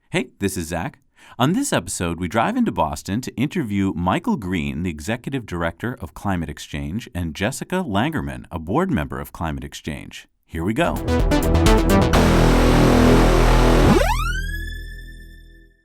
Hey, this is Zach. On this episode, we drive into Boston to interview Michael Green, the Executive Director of Climate Exchange, and Jessica Langerman, a board member of Climate Exchange. Here we go.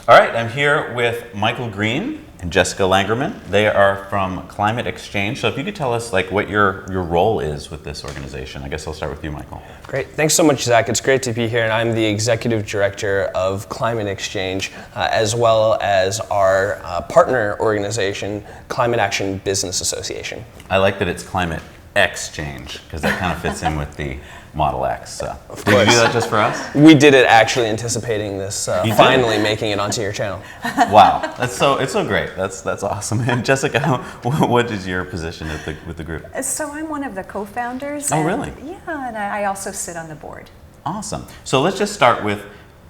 All right, I'm here with Michael Green and Jessica Langerman. They are from Climate Exchange. So if you could tell us what your role is with this organization. I guess I'll start with you, Michael. Great. Thanks so much, Zach. It's great to be here. And I'm the Executive Director of Climate Exchange, as well as our partner organization, Climate Action Business Association. I like that it's Climate Exchange, because that kind of fits in with the Model X. So. Of course. Did you do that just for us? We did it actually anticipating this finally making it onto your channel. Wow, it's so great. That's awesome. And Jessica, what is your position with the group? So I'm one of the co-founders. Oh, really? Yeah, and I also sit on the board. Awesome. So let's just start with,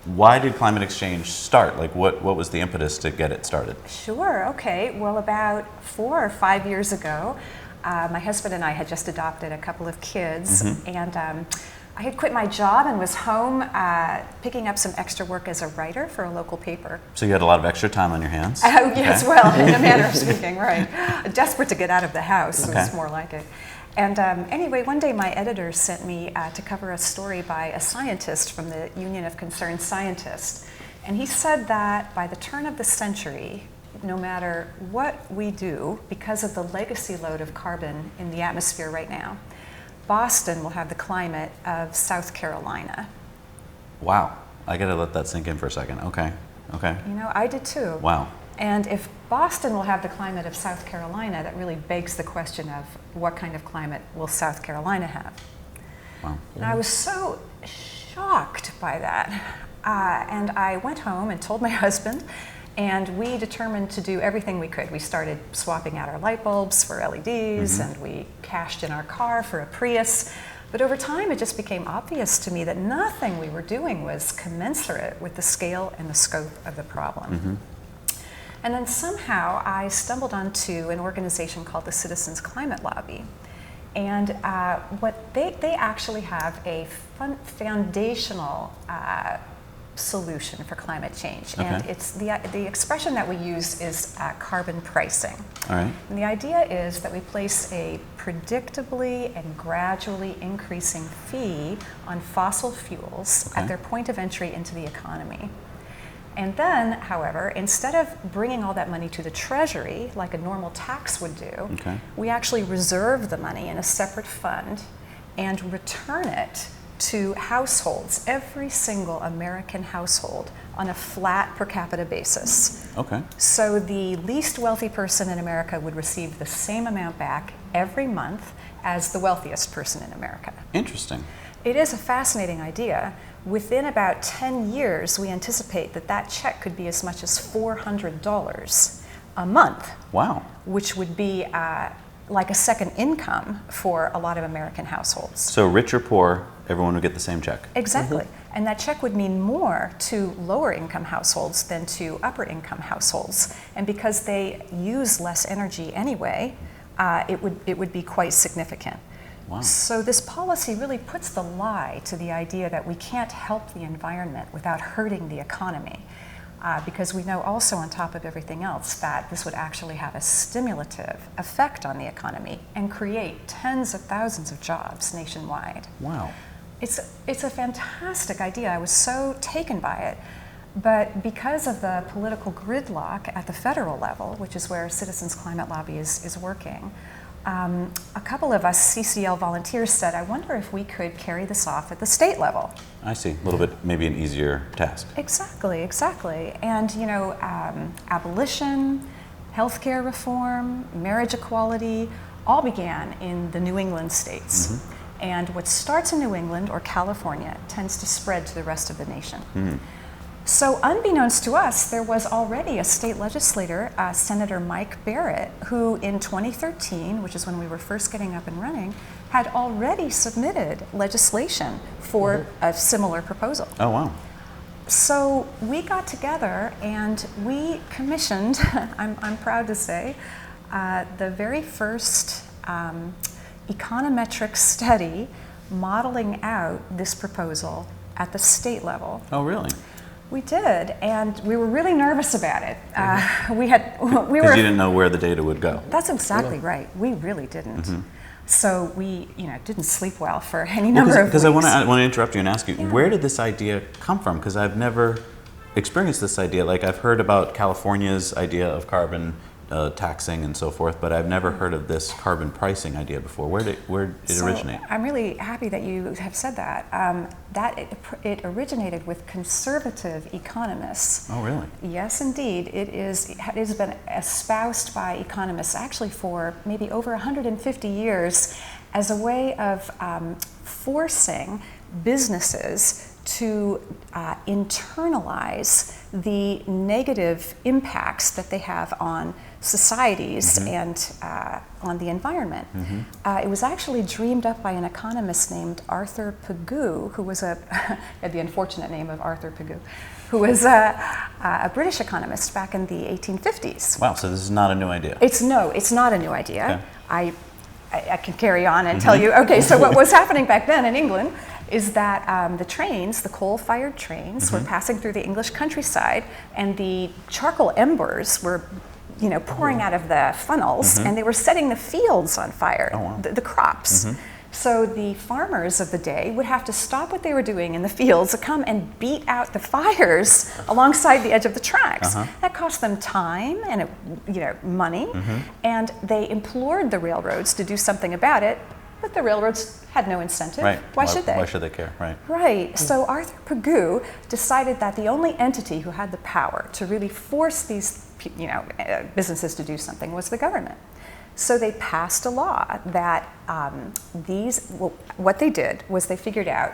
why did Climate Exchange start? What was the impetus to get it started? Sure, okay. Well, about 4 or 5 years ago, my husband and I had just adopted a couple of kids, and I had quit my job and was home picking up some extra work as a writer for a local paper. So you had a lot of extra time on your hands? Oh, yes, well, in a manner of speaking, right. Desperate to get out of the house, Okay. was more like it. And anyway, one day my editor sent me to cover a story by a scientist from the Union of Concerned Scientists. And he said that by the turn of the century, no matter what we do, because of the legacy load of carbon in the atmosphere right now, Boston will have the climate of South Carolina. Wow. I got to let that sink in for a second. Okay. You know, I did too. Wow. And if Boston will have the climate of South Carolina, that really begs the question of what kind of climate will South Carolina have? Wow. And I was so shocked by that. And I went home and told my husband, and we determined to do everything we could. We started swapping out our light bulbs for LEDs, and we cashed in our car for a Prius. But over time, it just became obvious to me that nothing we were doing was commensurate with the scale and the scope of the problem. And then somehow I stumbled onto an organization called the Citizens Climate Lobby. And what they actually have a foundational solution for climate change. Okay. And it's the expression that we use is carbon pricing. All right. And the idea is that we place a predictably and gradually increasing fee on fossil fuels at their point of entry into the economy. And then, however, instead of bringing all that money to the Treasury, like a normal tax would do, we actually reserve the money in a separate fund and return it to households, every single American household, on a flat per capita basis. Okay. So the least wealthy person in America would receive the same amount back every month as the wealthiest person in America. Interesting. It is a fascinating idea. Within about 10 years, we anticipate that that check could be as much as $400 a month. Wow. Which would be like a second income for a lot of American households. So rich or poor, everyone would get the same check. Exactly. And that check would mean more to lower income households than to upper income households. And because they use less energy anyway, it would be quite significant. Wow. So this policy really puts the lie to the idea that we can't help the environment without hurting the economy. Because we know also, on top of everything else, that this would actually have a stimulative effect on the economy and create tens of thousands of jobs nationwide. Wow. It's a fantastic idea. I was so taken by it. But because of the political gridlock at the federal level, which is where Citizens Climate Lobby is working, a couple of us CCL volunteers said, I wonder if we could carry this off at the state level. I see. A little bit, maybe an easier task. Exactly. And, you know, abolition, healthcare reform, marriage equality, all began in the New England states. And what starts in New England or California tends to spread to the rest of the nation. So unbeknownst to us, there was already a state legislator, Senator Mike Barrett, who in 2013, which is when we were first getting up and running, had already submitted legislation for a similar proposal. Oh, wow. So we got together and we commissioned, I'm proud to say, the very first econometric study modeling out this proposal at the state level. Oh, really? We did, and we were really nervous about it. We Because were. you didn't know where the data would go. That's exactly right. We really didn't. So we, didn't sleep well for any number of weeks. Because I want to interrupt you and ask you, where did this idea come from? Because I've never experienced this idea. Like, I've heard about California's idea of carbon taxing and so forth, but I've never heard of this carbon pricing idea before. Where did it originate? I'm really happy that you have said that. It originated with conservative economists. Oh, really? Yes, indeed. It has been espoused by economists actually for maybe over 150 years as a way of forcing businesses to internalize the negative impacts that they have on societies and on the environment. It was actually dreamed up by an economist named Arthur Pigou, who was had the unfortunate name of Arthur Pigou, who was a British economist back in the 1850s. Wow, so this is not a new idea. It's not a new idea. Okay. I can carry on and tell you, okay, so what was happening back then in England is that the trains, the coal-fired trains, were passing through the English countryside, and the charcoal embers were pouring out of the funnels, and they were setting the fields on fire, the crops. So the farmers of the day would have to stop what they were doing in the fields to come and beat out the fires alongside the edge of the tracks. That cost them time and money, and they implored the railroads to do something about it, but the railroads had no incentive. Right. Why should they? Why should they care? Right. Right. So Arthur Pigou decided that the only entity who had the power to really force these businesses to do something was the government. So they passed a law that what they did was they figured out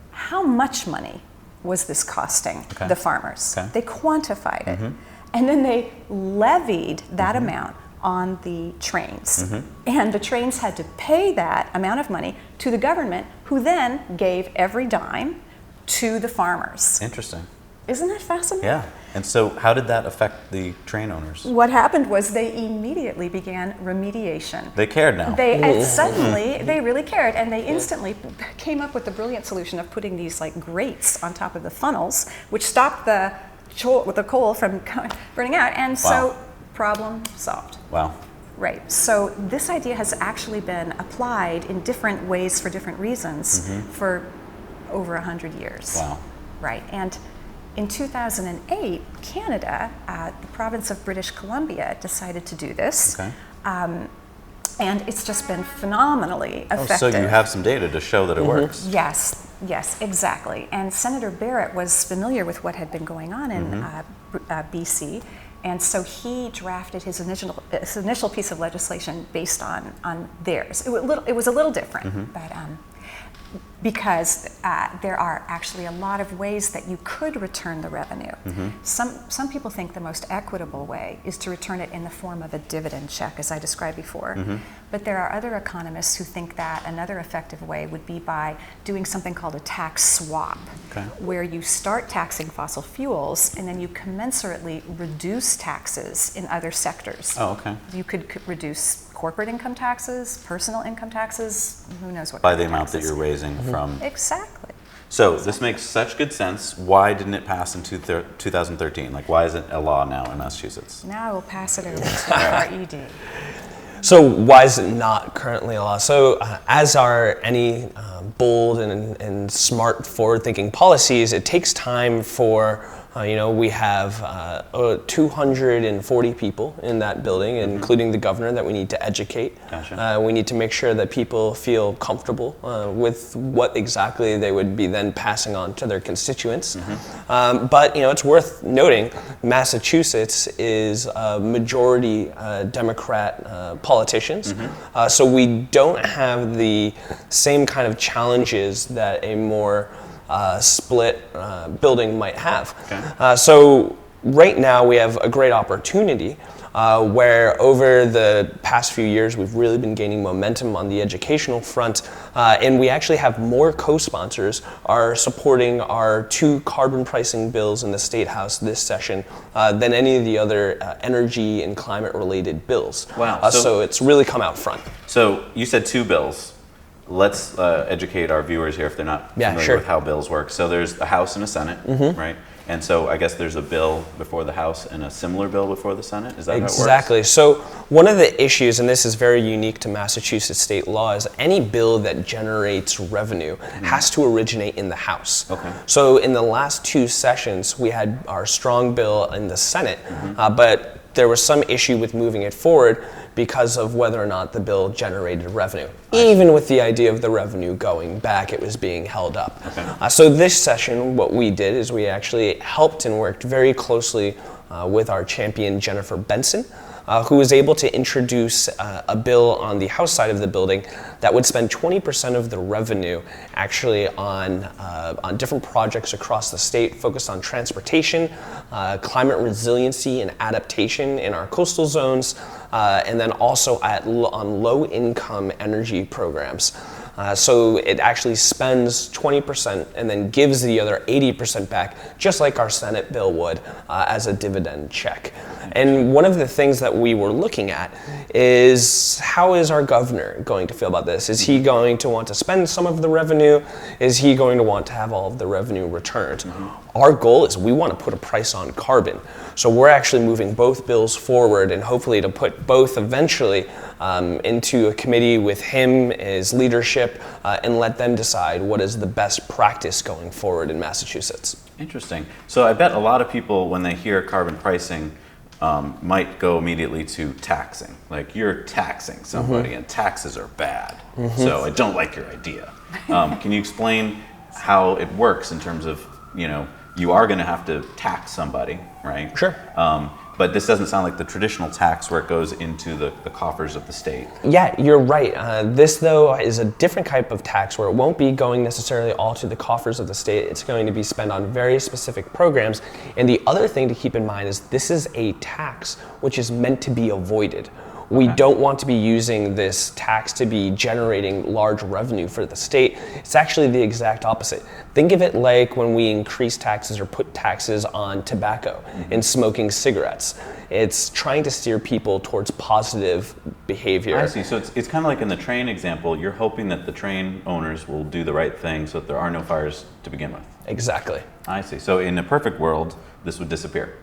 how much money was this costing the farmers. Okay. They quantified it. And then they levied that amount on the trains. And the trains had to pay that amount of money to the government, who then gave every dime to the farmers. Interesting. Isn't that fascinating? Yeah. And so how did that affect the train owners? What happened was they immediately began remediation. They cared now. Suddenly, they really cared, and they instantly came up with the brilliant solution of putting these grates on top of the funnels, which stopped the coal from burning out, and so problem solved. Wow. Right. So this idea has actually been applied in different ways for different reasons for over 100 years. Wow. Right. And in 2008, Canada, the province of British Columbia, decided to do this. Okay. And it's just been phenomenally effective. So you have some data to show that it works. Yes, exactly. And Senator Barrett was familiar with what had been going on in BC, and so he drafted his initial piece of legislation based on theirs. It was a little different, but because there are actually a lot of ways that you could return the revenue. Some people think the most equitable way is to return it in the form of a dividend check, as I described before. But there are other economists who think that another effective way would be by doing something called a tax swap, where you start taxing fossil fuels and then you commensurately reduce taxes in other sectors. Oh, okay. You could reduce corporate income taxes, personal income taxes, who knows what. By the amount that you're raising from. Exactly. So this makes such good sense. Why didn't it pass in 2013? Why is it a law now in Massachusetts? Now I will pass it over to our ED. So why is it not currently a law? So as are any bold and smart forward-thinking policies, it takes time for we have 240 people in that building, including the governor, that we need to educate. Gotcha. We need to make sure that people feel comfortable with what exactly they would be then passing on to their constituents. But it's worth noting, Massachusetts is a majority Democrat politicians, so we don't have the same kind of challenges that a more split building might have. Okay. So right now we have a great opportunity where over the past few years we've really been gaining momentum on the educational front, and we actually have more co-sponsors are supporting our 2 carbon pricing bills in the State House this session than any of the other energy and climate related bills. Wow. So it's really come out front. So you said 2 bills. Let's educate our viewers here if they're not familiar with how bills work. So there's a House and a Senate, right? And so I guess there's a bill before the House and a similar bill before the Senate? Is that how it works? Exactly. So one of the issues, and this is very unique to Massachusetts state law, is any bill that generates revenue has to originate in the House. Okay. So in the last 2 sessions, we had our strong bill in the Senate, but there was some issue with moving it forward because of whether or not the bill generated revenue. Even with the idea of the revenue going back, it was being held up. Okay. So this session, what we did is we actually helped and worked very closely with our champion, Jennifer Benson, who was able to introduce a bill on the House side of the building that would spend 20% of the revenue actually on different projects across the state focused on transportation, climate resiliency and adaptation in our coastal zones, and then also on low-income energy programs. So it actually spends 20% and then gives the other 80% back, just like our Senate bill would, as a dividend check. And one of the things that we were looking at is, how is our governor going to feel about this? Is he going to want to spend some of the revenue? Is he going to want to have all of the revenue returned? Our goal is we want to put a price on carbon. So we're actually moving both bills forward, and hopefully to put both eventually into a committee with him, his leadership, and let them decide what is the best practice going forward in Massachusetts. Interesting. So I bet a lot of people, when they hear carbon pricing, might go immediately to taxing. Like, you're taxing somebody and taxes are bad. So I don't like your idea. Can you explain how it works in terms of, you are going to have to tax somebody, right? Sure. But this doesn't sound like the traditional tax where it goes into the coffers of the state. Yeah, you're right. This, though, is a different type of tax where it won't be going necessarily all to the coffers of the state. It's going to be spent on very specific programs. And the other thing to keep in mind is this is a tax which is meant to be avoided. We don't want to be using this tax to be generating large revenue for the state. It's actually the exact opposite. Think of it like when we increase taxes or put taxes on tobacco and smoking cigarettes. It's trying to steer people towards positive behavior. I see. So it's kind of like in the train example, you're hoping that the train owners will do the right thing so that there are no fires to begin with. Exactly. I see. So in a perfect world, this would disappear.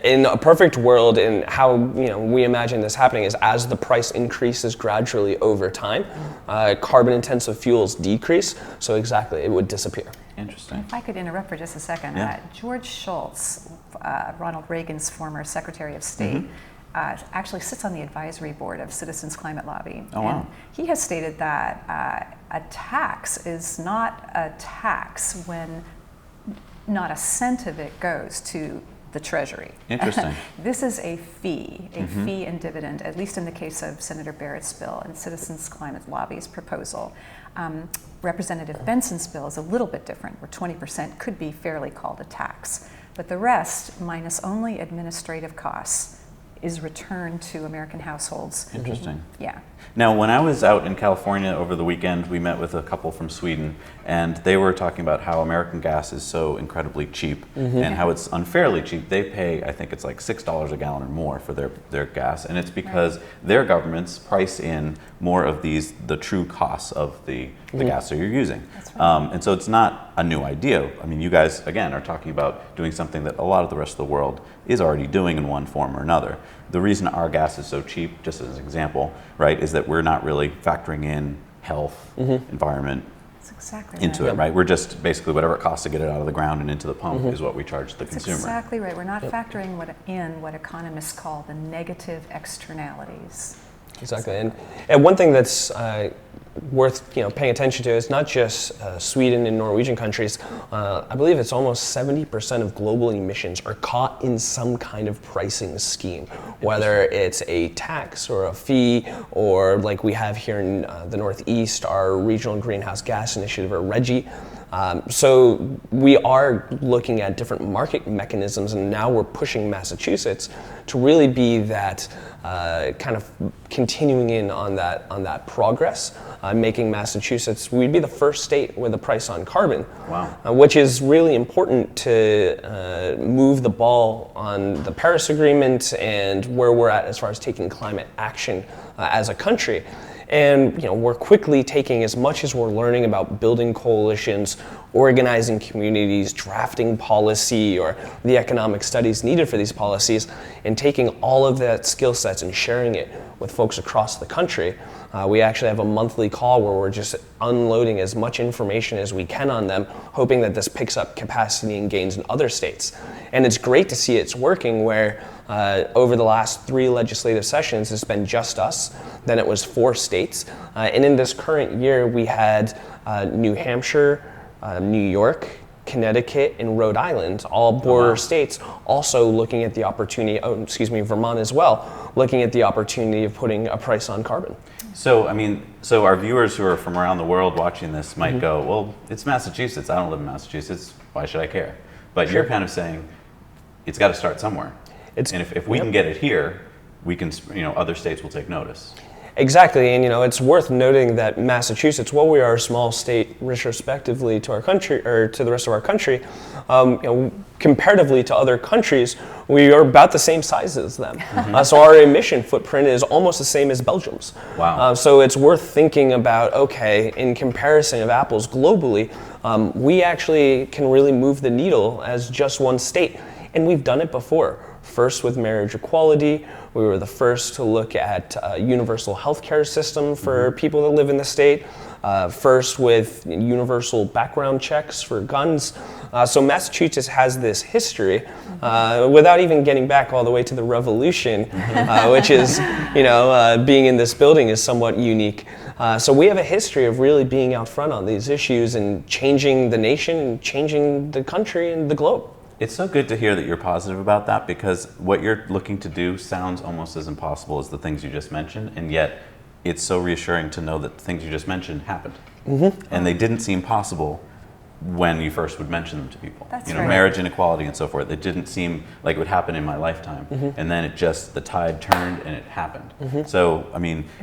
In a perfect world, and how we imagine this happening is as the price increases gradually over time, carbon-intensive fuels decrease. So exactly, it would disappear. Interesting. If I could interrupt for just a second, Yeah. George Shultz, Ronald Reagan's former Secretary of State, actually sits on the advisory board of Citizens Climate Lobby. Oh, wow. And he has stated that a tax is not a tax when not a cent of it goes to the Treasury. Interesting. This is a fee and dividend, at least in the case of Senator Barrett's bill and Citizens Climate Lobby's proposal. Representative Benson's bill is a little bit different, where 20% could be fairly called a tax. But the rest, minus only administrative costs, is returned to American households. Interesting. Yeah. Now, when I was out in California over the weekend, we met with a couple from Sweden, and they were talking about how American gas is so incredibly cheap and how it's unfairly cheap. They pay, I think it's like $6 a gallon or more for their gas, and it's because their governments price in more of the true costs of the gas that you're using. That's right. And so it's not a new idea. I mean, you guys, again, are talking about doing something that a lot of the rest of the world is already doing in one form or another. The reason our gas is so cheap, just as an example, right, is that we're not really factoring in health, environment That's exactly into right. it, right? We're just basically whatever it costs to get it out of the ground and into the pump is what we charge the That's consumer. exactly right. We're not factoring what economists call the negative externalities. Exactly. And one thing that's worth paying attention to is not just Sweden and Norwegian countries. I believe it's almost 70% of global emissions are caught in some kind of pricing scheme, whether it's a tax or a fee, or like we have here in the Northeast, our Regional Greenhouse Gas Initiative, or RGGI. So we are looking at different market mechanisms, and now we're pushing Massachusetts to really be that kind of continuing in on that progress, making Massachusetts, we'd be the first state with a price on carbon. Wow. Which is really important to move the ball on the Paris Agreement and where we're at as far as taking climate action as a country. And we're quickly taking as much as we're learning about building coalitions, organizing communities, drafting policy, or the economic studies needed for these policies, and taking all of that skill sets and sharing it with folks across the country. We actually have a monthly call where we're just unloading as much information as we can on them, hoping that this picks up capacity and gains in other states. And it's great to see it's working where over the last 3 legislative sessions, it's been just us. Then it was 4 states. And in this current year, we had New Hampshire, New York, Connecticut, and Rhode Island, all border states, also looking at the opportunity, Vermont as well, looking at the opportunity of putting a price on carbon. So, so our viewers who are from around the world watching this might go, well, it's Massachusetts. I don't live in Massachusetts. Why should I care? But you're kind of saying it's got to start somewhere. And if we can get it here, we can, other states will take notice. Exactly, and it's worth noting that Massachusetts, while we are a small state retrospectively to our country or to the rest of our country, comparatively to other countries, we are about the same size as them. So our emission footprint is almost the same as Belgium's. Wow. So it's worth thinking about, okay, in comparison of apples globally, we actually can really move the needle as just one state, and we've done it before. First with marriage equality, we were the first to look at a universal healthcare system for people that live in the state. First with universal background checks for guns. So Massachusetts has this history without even getting back all the way to the Revolution, which is, being in this building is somewhat unique. So we have a history of really being out front on these issues and changing the nation and changing the country and the globe. It's so good to hear that you're positive about that, because what you're looking to do sounds almost as impossible as the things you just mentioned, and yet it's so reassuring to know that the things you just mentioned happened. And they didn't seem possible when you first would mention them to people. That's right. Marriage inequality and so forth. It didn't seem like it would happen in my lifetime. And then the tide turned and it happened. So,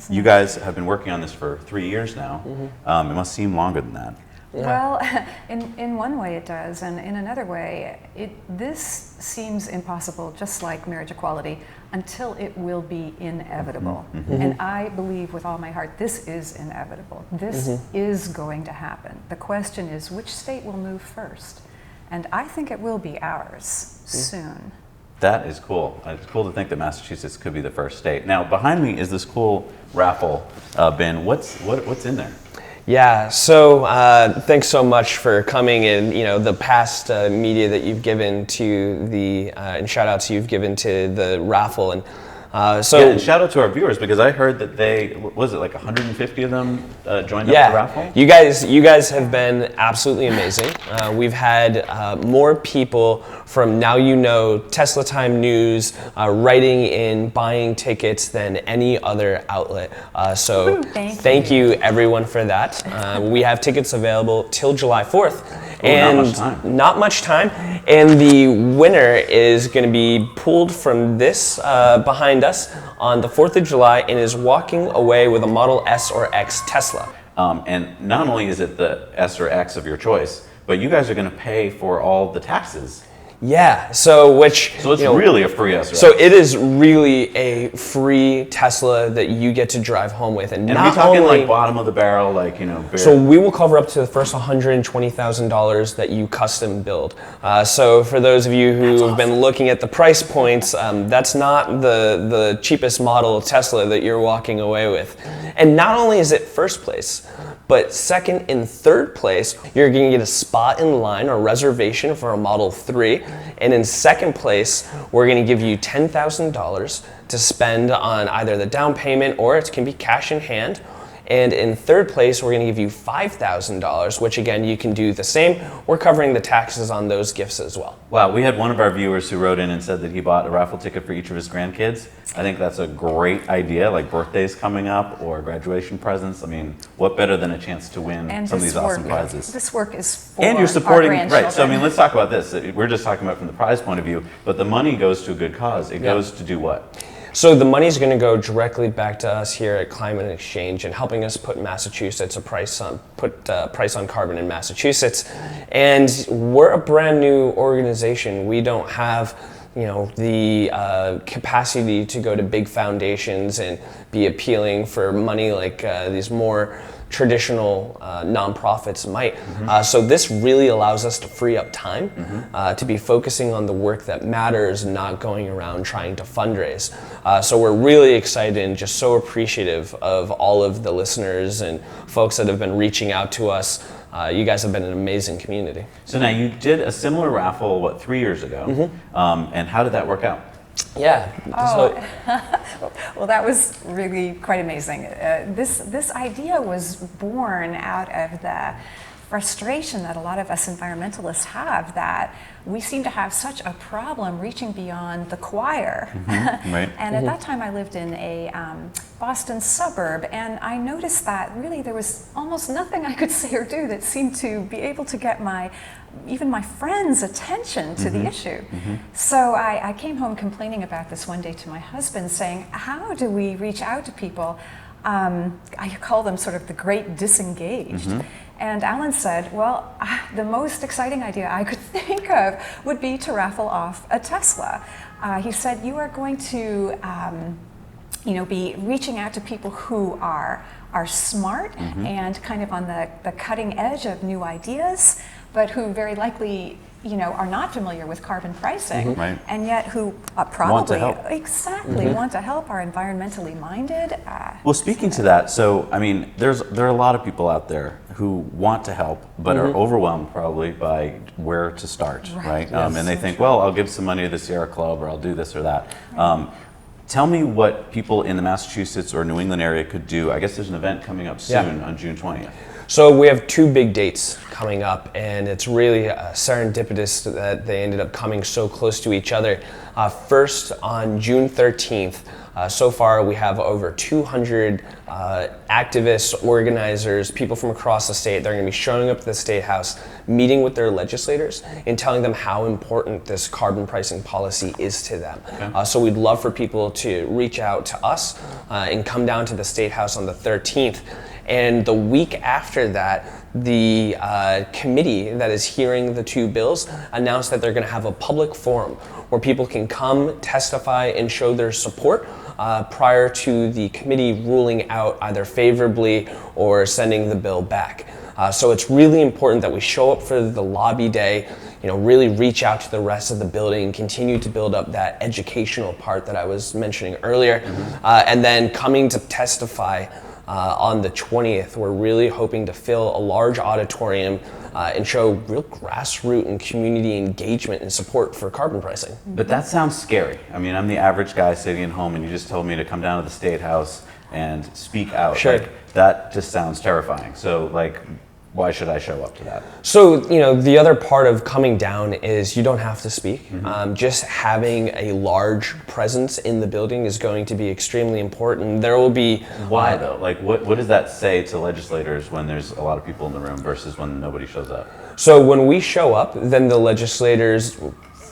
you guys have been working on this for 3 years now. It must seem longer than that. Well, in one way it does, and in another way, this seems impossible, just like marriage equality, until it will be inevitable. And I believe with all my heart, this is inevitable. This is going to happen. The question is, which state will move first? And I think it will be ours soon. That is cool. It's cool to think that Massachusetts could be the first state. Now, behind me is this cool raffle bin. What's in there? Yeah, so thanks so much for coming and the past media that you've given to and shout outs you've given to the raffle and and shout out to our viewers, because I heard that was it like 150 of them joined up the raffle? You guys have been absolutely amazing. We've had more people from Tesla Time News writing in, buying tickets than any other outlet. So thank you everyone for that. We have tickets available till July 4th. Not much time. And the winner is going to be pulled from this behind us on the 4th of July and is walking away with a Model S or X Tesla. And not only is it the S or X of your choice, but you guys are going to pay for all the taxes. Yeah, so it's really a free S or X. So it is really a free Tesla that you get to drive home with, and not we're talking like bottom of the barrel, So we will cover up to the first $120,000 that you custom build. So for those of you who have been looking at the price points, that's not the cheapest model of Tesla that you're walking away with. And not only is it first place, but second and third place, you're going to get a spot in line or reservation for a Model 3. And in second place, we're going to give you $10,000 to spend on either the down payment or it can be cash in hand. And in third place, we're going to give you $5,000, which again, you can do the same. We're covering the taxes on those gifts as well. Wow, we had one of our viewers who wrote in and said that he bought a raffle ticket for each of his grandkids. I think that's a great idea, like birthdays coming up or graduation presents. What better than a chance to win some of these awesome prizes? This work is for and you're supporting, our grandchildren. right, so let's talk about this. We're just talking about from the prize point of view, but the money goes to a good cause. It goes to do what? So the money is going to go directly back to us here at Climate Exchange and helping us put Massachusetts price on carbon in Massachusetts. And we're a brand new organization. We don't have the capacity to go to big foundations and be appealing for money like these more traditional nonprofits might. So this really allows us to free up time to be focusing on the work that matters and not going around trying to fundraise. So we're really excited and just so appreciative of all of the listeners and folks that have been reaching out to us. You guys have been an amazing community. So now you did a similar raffle, 3 years ago, and how did that work out? Yeah. Well, that was really quite amazing. This idea was born out of the frustration that a lot of us environmentalists have, that we seem to have such a problem reaching beyond the choir. Right. And at that time I lived in a Boston suburb, and I noticed that really there was almost nothing I could say or do that seemed to be able to get even my friends' attention to the issue. So I came home complaining about this one day to my husband, saying, how do we reach out to people? I call them sort of the great disengaged. And Alan said, well, the most exciting idea I could think of would be to raffle off a Tesla. He said, you are going to be reaching out to people who are smart and kind of on the cutting edge of new ideas, but who very likely are not familiar with carbon pricing, and yet who probably want to help. Exactly want to help, are environmentally minded. Well, speaking to that, so I mean, there are a lot of people out there who want to help, but are overwhelmed probably by where to start, right? Yes. And they think, well, I'll give some money to the Sierra Club, or I'll do this or that. Tell me what people in the Massachusetts or New England area could do. I guess there's an event coming up soon on June 20th. So we have 2 big dates coming up, and it's really serendipitous that they ended up coming so close to each other. First, on June 13th, so far we have over 200 activists, organizers, people from across the state. They're going to be showing up at the State House, meeting with their legislators and telling them how important this carbon pricing policy is to them. So we'd love for people to reach out to us and come down to the State House on the 13th. And the week after that, the committee that is hearing the 2 bills announced that they're going to have a public forum where people can come testify and show their support prior to the committee ruling out either favorably or sending the bill back. So it's really important that we show up for the lobby day, really reach out to the rest of the building and continue to build up that educational part that I was mentioning earlier. And then coming to testify on the 20th, we're really hoping to fill a large auditorium and show real grassroots and community engagement and support for carbon pricing. But that sounds scary. I mean, I'm the average guy sitting at home, and you just told me to come down to the State House and speak out. Sure. That just sounds terrifying. So, why should I show up to that? So, the other part of coming down is you don't have to speak. Just having a large presence in the building is going to be extremely important. There will be... Why though? What does that say to legislators when there's a lot of people in the room versus when nobody shows up? So when we show up, then the legislators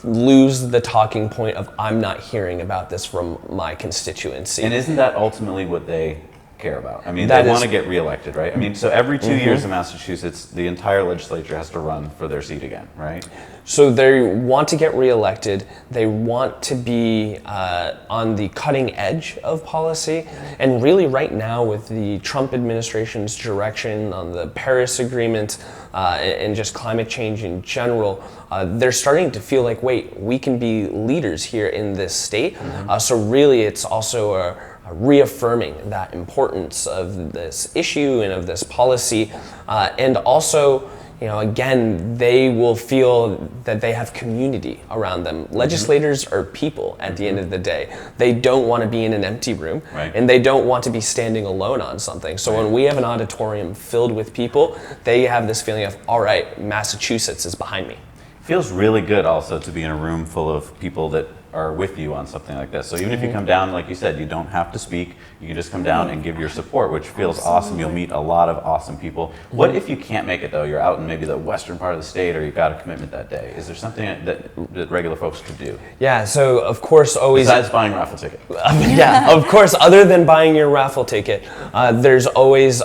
lose the talking point of, I'm not hearing about this from my constituency. And isn't that ultimately what they care about? I mean, That they is- want to get reelected, right? I mean, so every 2 years in Massachusetts, the entire legislature has to run for their seat again, right? So they want to get reelected. They want to be on the cutting edge of policy. And really right now with the Trump administration's direction on the Paris Agreement and just climate change in general, they're starting to feel like, wait, we can be leaders here in this state. So really it's also reaffirming that importance of this issue and of this policy. And also, again, they will feel that they have community around them. Legislators are people at the end of the day. They don't want to be in an empty room, and they don't want to be standing alone on something. So when we have an auditorium filled with people, they have this feeling of, all right, Massachusetts is behind me. Feels really good also to be in a room full of people that are with you on something like this. So even if you come down, like you said, you don't have to speak. You can just come down and give your support, which feels awesome. You'll meet a lot of awesome people. What if you can't make it though? You're out in maybe the western part of the state, or you've got a commitment that day. Is there something that regular folks could do? Yeah, so of course always... Besides buying a raffle ticket. Yeah, of course, other than buying your raffle ticket, there's always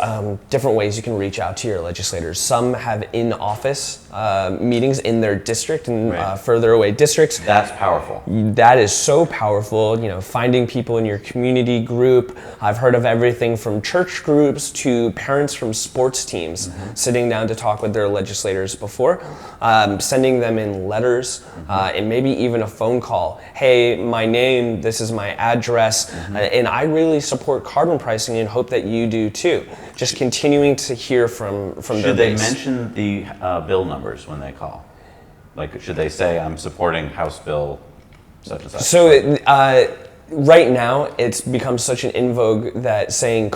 different ways you can reach out to your legislators. Some have in-office meetings in their district and further away districts. That's powerful. That is so powerful, finding people in your community group. I've heard of everything from church groups to parents from sports teams sitting down to talk with their legislators before, sending them in letters, and maybe even a phone call. Hey, my name, this is my address, and I really support carbon pricing and hope that you do too. Just continuing to hear from their base. Should they mention the bill numbers when they call? Like, should they say, I'm supporting House Bill such and such? So right now, it's become such an in vogue that saying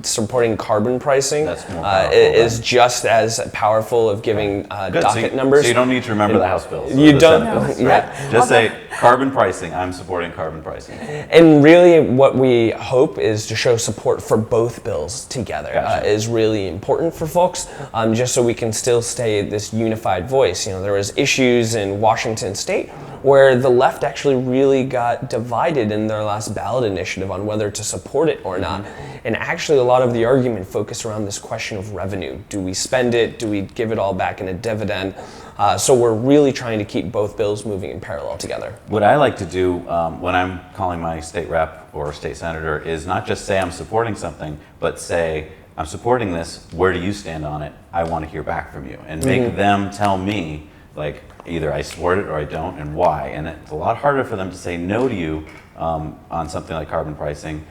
supporting carbon pricing That's more powerful, is just as powerful of giving docket numbers. So you don't need to remember the House bills. You don't. Right. Just say carbon pricing. I'm supporting carbon pricing. And really, what we hope is to show support for both bills together. Gotcha. Is really important for folks, just so we can still stay this unified voice. There was issues in Washington State where the left actually really got divided in their last ballot initiative on whether to support it or not. And actually a lot of the argument focused around this question of revenue. Do we spend it? Do we give it all back in a dividend? So we're really trying to keep both bills moving in parallel together. What I like to do when I'm calling my state rep or state senator is not just say I'm supporting something, but say, I'm supporting this, where do you stand on it? I want to hear back from you. And make them tell me, like, either I support it or I don't, and why. And it's a lot harder for them to say no to you on something like carbon pricing,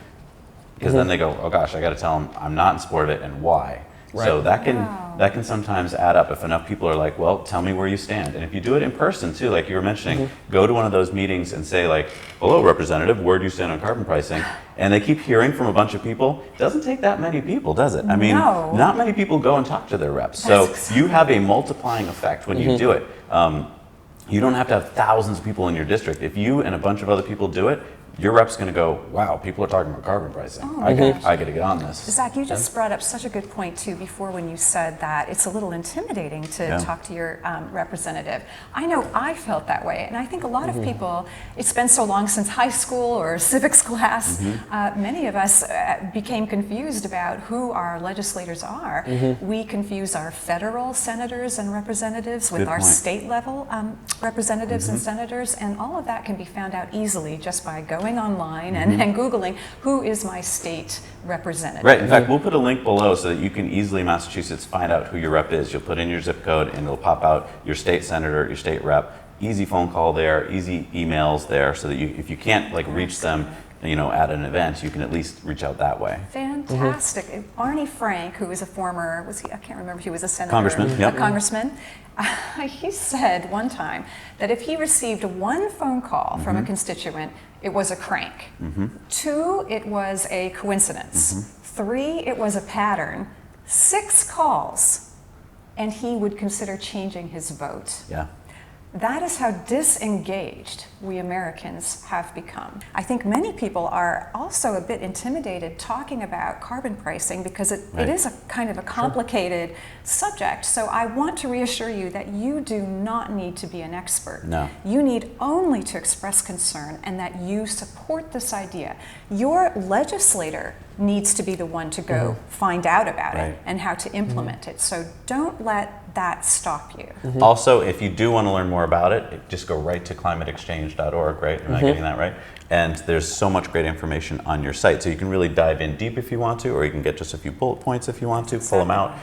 because then they go, oh gosh, I got to tell them I'm not in support of it and why. Right. So that can sometimes add up if enough people are like, well, tell me where you stand. And if you do it in person too, like you were mentioning, go to one of those meetings and say like, hello, representative, where do you stand on carbon pricing? And they keep hearing from a bunch of people. It doesn't take that many people, does it? I mean, not many people go and talk to their reps. So you have a multiplying effect when you do it. You don't have to have thousands of people in your district. If you and a bunch of other people do it, your rep's going to go, wow, people are talking about carbon pricing. I got to get on this. Zach, you just brought up such a good point, too, before when you said that it's a little intimidating to talk to your representative. I know I felt that way, and I think a lot of people, it's been so long since high school or civics class, many of us became confused about who our legislators are. We confuse our federal senators and representatives with our state level representatives and senators, and all of that can be found out easily just by going online and Googling who is my state representative. Right. In fact, we'll put a link below so that you can easily, in Massachusetts, find out who your rep is. You'll put in your zip code and it'll pop out your state senator, your state rep. Easy phone call there, easy emails there, so that if you can't like reach them, at an event, you can at least reach out that way. Fantastic. Barney Frank, who is a former, I can't remember if he was a senator. Congressman, a congressman. He said one time that if he received one phone call from a constituent, it was a crank. 2, it was a coincidence. 3, it was a pattern. 6 calls, and he would consider changing his vote. Yeah. That is how disengaged we Americans have become. I think many people are also a bit intimidated talking about carbon pricing because it is a kind of a complicated subject. So I want to reassure you that you do not need to be an expert. No. You need only to express concern and that you support this idea. Your legislator needs to be the one to go find out about it and how to implement it. So don't let that stop you. Also, if you do want to learn more about it, just go right to climateexchange.org, right? Am I getting that right? And there's so much great information on your site. So you can really dive in deep if you want to, or you can get just a few bullet points if you want to, pull them out.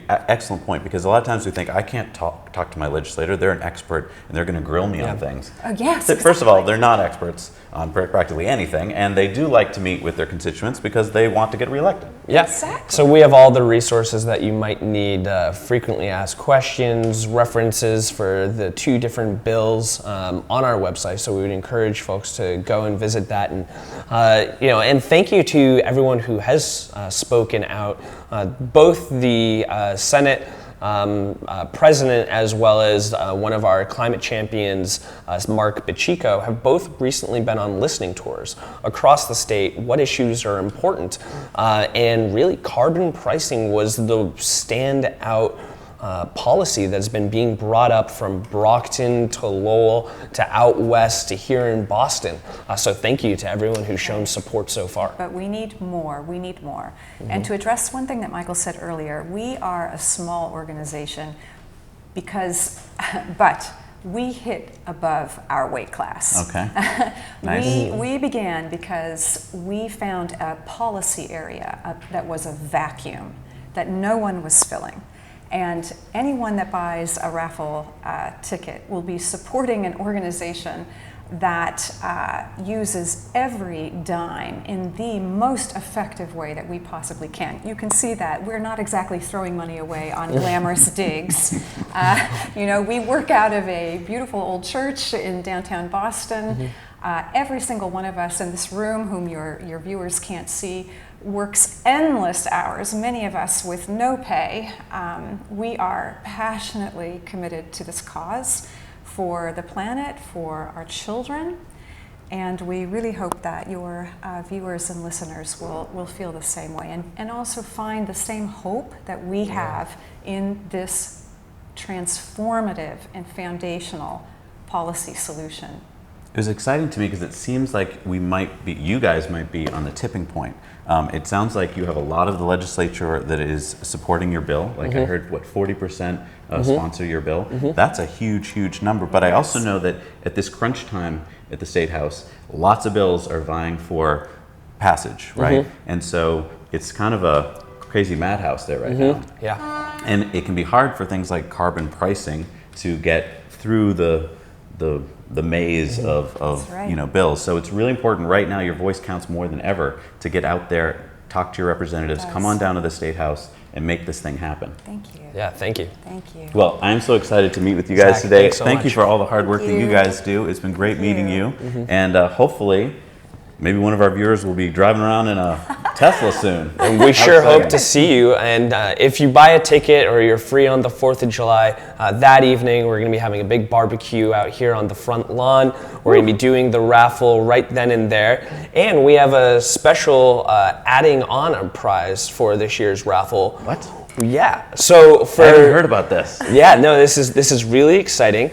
Excellent point, because a lot of times we think, I can't talk to my legislator, they're an expert, and they're going to grill me on things. Yes, First of all, they're not experts on practically anything, and they do like to meet with their constituents because they want to get reelected. Yeah. Exactly. So we have all the resources that you might need, frequently asked questions, references for the 2 different bills on our website. So we would encourage folks to go and visit that. And and thank you to everyone who has spoken out, both the Senate president as well as one of our climate champions, Mark Pacheco, have both recently been on listening tours across the state. What issues are important? And really, carbon pricing was the standout policy that's been being brought up from Brockton to Lowell to out west to here in Boston. So thank you to everyone who's shown support so far. But we need more. We need more. And to address one thing that Michael said earlier, we are a small organization but we hit above our weight class. Okay. Nice. We began because we found a policy area that was a vacuum that no one was filling. And anyone that buys a raffle ticket will be supporting an organization that uses every dime in the most effective way that we possibly can. You can see that we're not exactly throwing money away on glamorous digs. We work out of a beautiful old church in downtown Boston. Every single one of us in this room, whom your viewers can't see, works endless hours, many of us with no pay. We are passionately committed to this cause for the planet, for our children, and we really hope that your viewers and listeners will feel the same way and also find the same hope that we have in this transformative and foundational policy solution. It was exciting to me because it seems like you guys might be on the tipping point. It sounds like you have a lot of the legislature that is supporting your bill. Like I heard, 40% sponsor your bill. That's a huge, huge number. But I also know that at this crunch time at the State House, lots of bills are vying for passage, right? And so it's kind of a crazy madhouse there right now. Yeah. And it can be hard for things like carbon pricing to get through the maze of right. bills. So it's really important right now. Your voice counts more than ever to get out there, talk to your representatives, come on down to the State House, and make this thing happen. Thank you. Yeah, thank you. Thank you. Well, I'm so excited to meet with you guys Zach, today. thanks so Thank you much. for all the hard work Thank that you you. guys do. It's been great meeting you. And hopefully, maybe one of our viewers will be driving around in a Tesla soon. And we sure hope to see you. And if you buy a ticket or you're free on the 4th of July, that evening we're going to be having a big barbecue out here on the front lawn. We're going to be doing the raffle right then and there. And we have a special adding on a prize for this year's raffle. What? Yeah. So I haven't heard about this. Yeah, no, this is really exciting.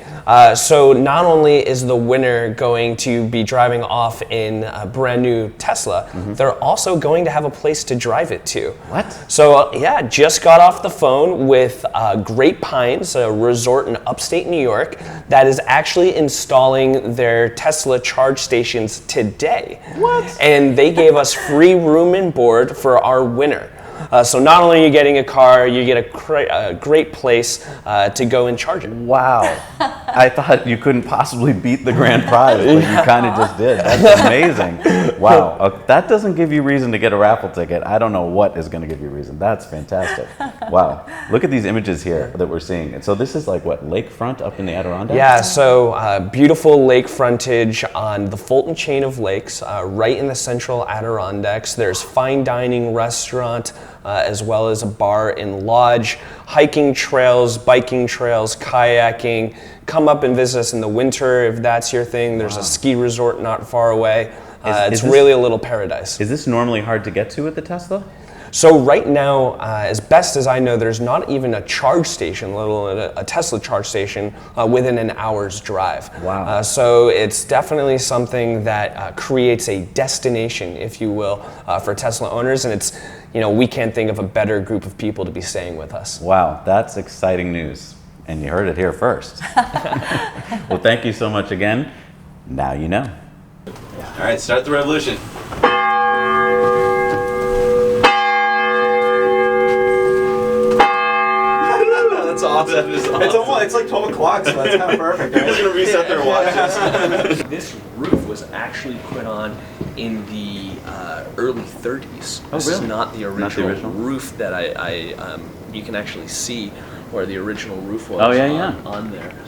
So not only is the winner going to be driving off in a brand new Tesla, they're also going to have a place to drive it to. What? So just got off the phone with Great Pines, a resort in upstate New York, that is actually installing their Tesla charge stations today. What? And they gave us free room and board for our winner. So not only are you getting a car, you get a great place to go and charge it. Wow. I thought you couldn't possibly beat the grand prize, but you kind of just did. That's amazing. Wow. That doesn't give you reason to get a raffle ticket. I don't know what is going to give you reason. That's fantastic. Wow. Look at these images here that we're seeing. And so this is like what, lakefront up in the Adirondacks? Yeah, so beautiful lake frontage on the Fulton chain of lakes, right in the central Adirondacks. There's fine dining, restaurant, as well as a bar and lodge, hiking trails, biking trails, kayaking. Come up and visit us in the winter if that's your thing. There's a ski resort not far away. It's really a little paradise. Is this normally hard to get to with the Tesla? So right now, as best as I know, there's not even a charge station, let alone a Tesla charge station, within an hour's drive. Wow. So it's definitely something that creates a destination, if you will, for Tesla owners, and it's, we can't think of a better group of people to be staying with us. Wow, that's exciting news. And you heard it here first. Well, thank you so much again. Now you know. All right, start the revolution. That's awesome. It's like 12 o'clock, so that's kind of perfect. Right? Just gonna reset their watches. This roof was actually put on in the early 30s. Oh, This really? is not the original, original? roof that you can actually see where the original roof was Oh, yeah, on there.